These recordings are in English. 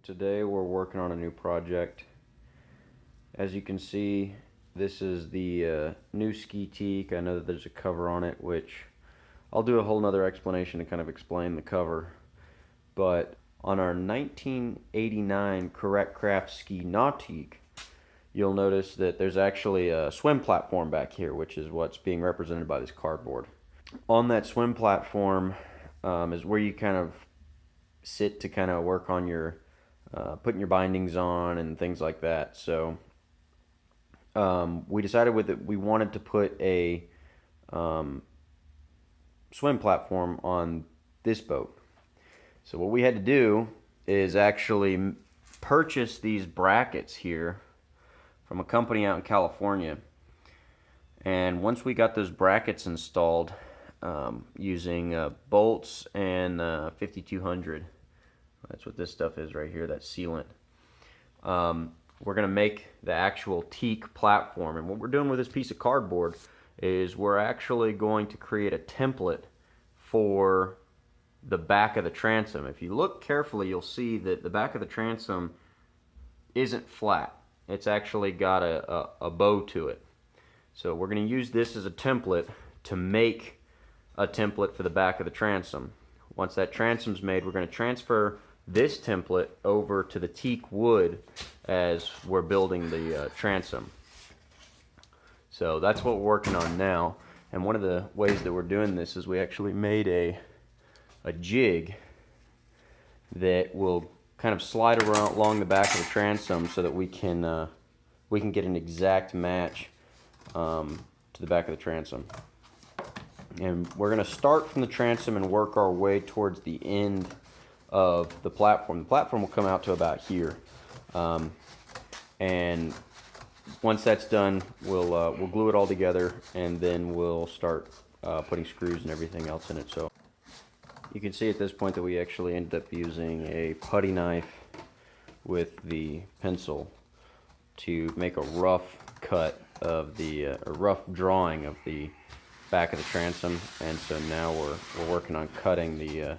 Today we're working on a new project. As you can see, this is the new Ski Tique. I know that there's a cover on it, which I'll do a whole nother explanation to kind of explain the cover. But on our 1989 Correct Craft Ski Tique, you'll notice that there's actually a swim platform back here, which is what's being represented by this cardboard. On that swim platform is where you kind of sit to kind of work on your putting your bindings on and things like that. So we decided with it we wanted to put a swim platform on this boat. So what we had to do is actually purchase these brackets here from a company out in California. And once we got those brackets installed using bolts and 5200, that's what this stuff is right here, that sealant. We're going to make the actual teak platform. And what we're doing with this piece of cardboard is we're actually going to create a template for the back of the transom. If you look carefully, you'll see that the back of the transom isn't flat. It's actually got a bow to it. So we're going to use this as a template to make a template for the back of the transom. Once that transom's made, we're going to transfer this template over to the teak wood as we're building the transom. So that's what we're working on now. And one of the ways that we're doing this is we actually made a jig that will kind of slide around along the back of the transom so that we can get an exact match to the back of the transom. And we're going to start from the transom and work our way towards the end of the platform. The platform will come out to about here, and once that's done, we'll glue it all together, and then we'll start putting screws and everything else in it. So you can see at this point that we actually ended up using a putty knife with the pencil to make a rough cut of the a rough drawing of the back of the transom. And so now we're working on cutting the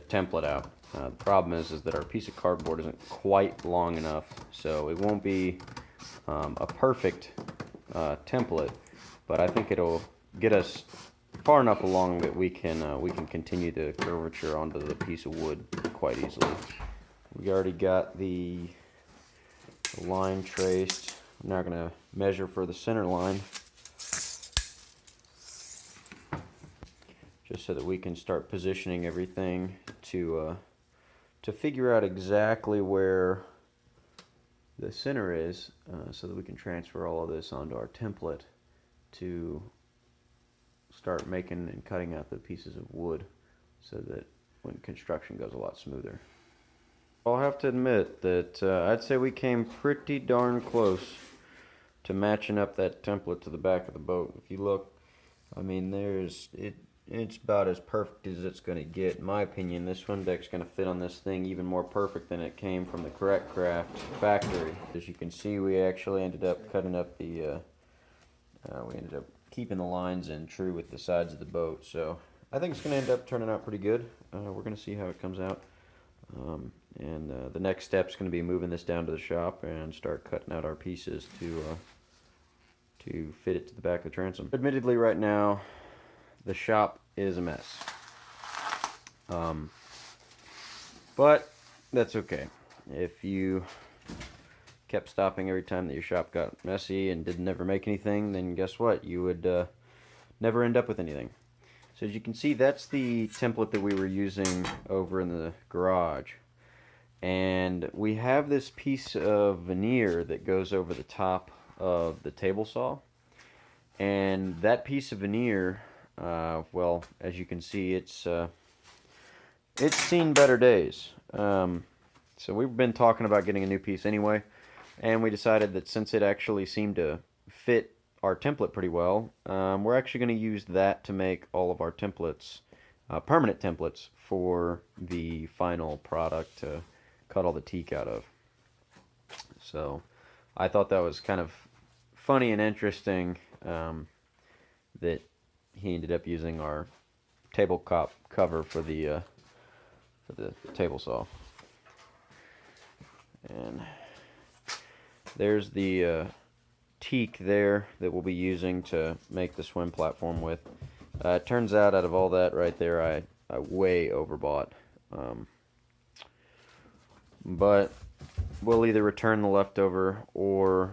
template out. The problem is that our piece of cardboard isn't quite long enough, so it won't be a perfect template, but I think it'll get us far enough along that we can continue the curvature onto the piece of wood quite easily. We already got the line traced. I'm now going to measure for the center line, just so that we can start positioning everything to figure out exactly where the center is, so that we can transfer all of this onto our template to start making and cutting out the pieces of wood so that when construction goes a lot smoother. I'll have to admit that I'd say we came pretty darn close to matching up that template to the back of the boat. If you look, I mean, it's about as perfect as it's going to get. In my opinion, this swim deck's going to fit on this thing even more perfect than it came from the Correct Craft factory. As you can see, we actually ended up cutting up the, we ended up keeping the lines in true with the sides of the boat. So I think it's going to end up turning out pretty good. We're going to see how it comes out. And the next step is going to be moving this down to the shop and start cutting out our pieces to fit it to the back of the transom. Admittedly, right now, the shop is a mess. But that's okay. If you kept stopping every time that your shop got messy and didn't ever make anything, then guess what? You would never end up with anything. So as you can see, that's the template that we were using over in the garage. And we have this piece of veneer that goes over the top of the table saw. And that piece of veneer, well, as you can see, it's seen better days. So we've been talking about getting a new piece anyway, and we decided that since it actually seemed to fit our template pretty well, we're actually going to use that to make all of our templates, permanent templates for the final product to cut all the teak out of. So I thought that was kind of funny and interesting that he ended up using our tabletop cover for the table saw. And there's the teak there that we'll be using to make the swim platform with. It turns out of all that right there, I way overbought. But we'll either return the leftover or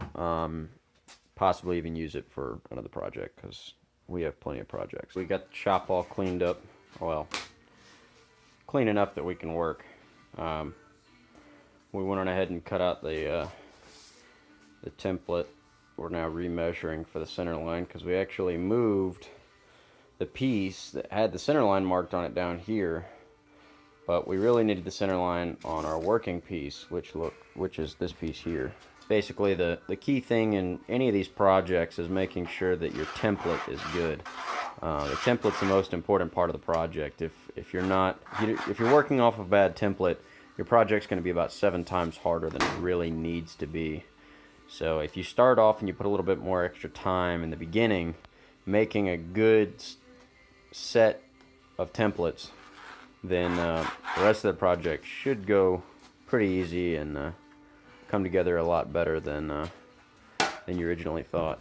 possibly even use it for another project, because we have plenty of projects. We got the shop all cleaned up. Well, clean enough that we can work. We went on ahead and cut out the template. We're now remeasuring for the center line, because we actually moved the piece that had the center line marked on it down here, but we really needed the center line on our working piece, which is this piece here. Basically, the key thing in any of these projects is making sure that your template is good. The template's the most important part of the project. If you're working off a bad template, your project's going to be about 7 times harder than it really needs to be. So if you start off and you put a little bit more extra time in the beginning, making a good set of templates, then the rest of the project should go pretty easy and come together a lot better than you originally thought.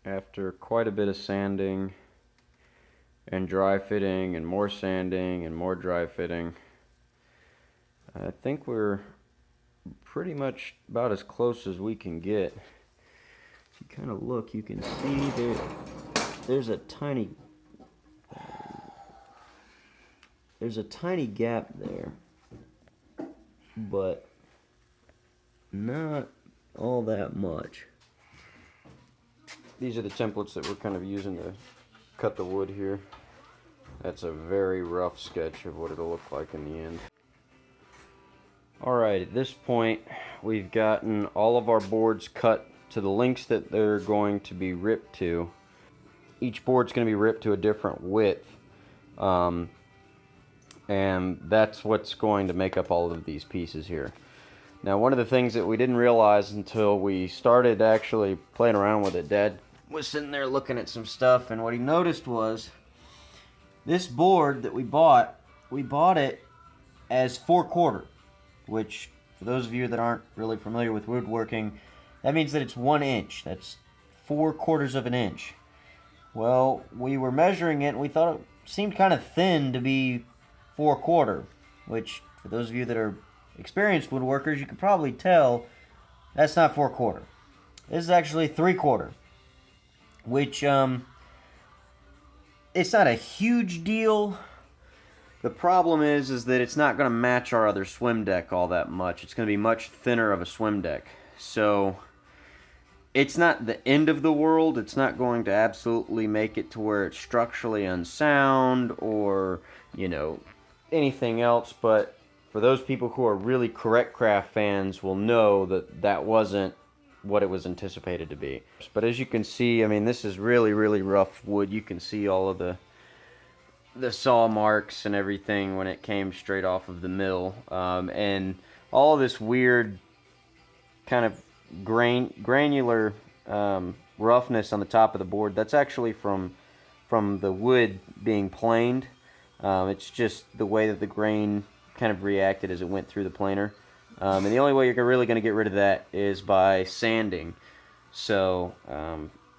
After quite a bit of sanding and dry fitting and more sanding and more dry fitting, I think we're pretty much about as close as we can get. If you kind of look, you can see there's a tiny gap there, but not all that much. These are the templates that we're kind of using to cut the wood here. That's a very rough sketch of what it'll look like in the end. Alright, at this point we've gotten all of our boards cut to the lengths that they're going to be ripped to. Each board's going to be ripped to a different width, and that's what's going to make up all of these pieces here. Now, one of the things that we didn't realize until we started actually playing around with it, Dad was sitting there looking at some stuff, and what he noticed was this board that we bought it as 4/4, which, for those of you that aren't really familiar with woodworking, that means that it's 1 inch. That's 4/4 of an inch. Well, we were measuring it and we thought it seemed kind of thin to be 4/4, which, for those of you that are experienced woodworkers, you could probably tell that's not 4/4. This is actually 3/4, which it's not a huge deal. The problem is that it's not going to match our other swim deck all that much. It's going to be much thinner of a swim deck. So it's not the end of the world. It's not going to absolutely make it to where it's structurally unsound or, you know, anything else. But for those people who are really Correct Craft fans will know that that wasn't what it was anticipated to be. But as you can see, I mean, this is really, really rough wood. You can see all of the saw marks and everything when it came straight off of the mill, and all this weird kind of granular roughness on the top of the board. That's actually from the wood being planed. It's just the way that the grain kind of reacted as it went through the planer, and the only way you're really going to get rid of that is by sanding. So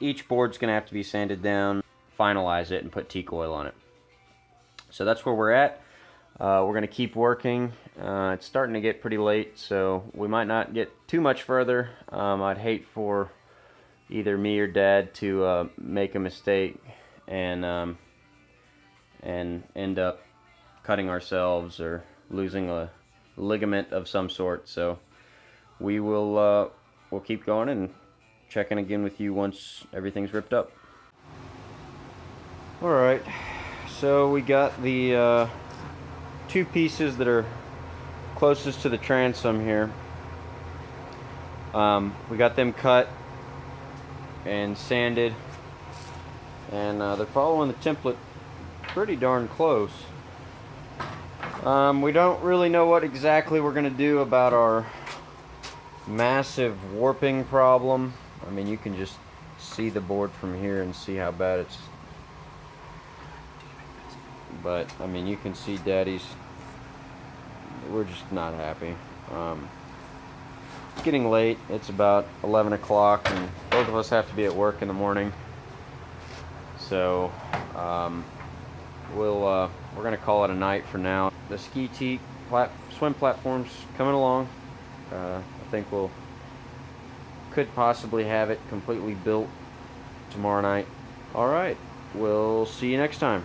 each board's going to have to be sanded down, finalize it, and put teak oil on it. So that's where we're at. We're going to keep working. It's starting to get pretty late, so we might not get too much further. I'd hate for either me or Dad to make a mistake and end up cutting ourselves or losing a ligament of some sort. So we will we'll keep going and check in again with you once everything's ripped up. All right. So we got the 2 pieces that are closest to the transom here. We got them cut and sanded, and they're following the template pretty darn close. We don't really know what exactly we're going to do about our massive warping problem. I mean, you can just see the board from here and see how bad it's. But, I mean, you can see Daddy's, we're just not happy. It's getting late. It's about 11 o'clock, and both of us have to be at work in the morning. So we're gonna call it a night for now. The Ski Tique swim platform's coming along. I think could possibly have it completely built tomorrow night. All right, we'll see you next time.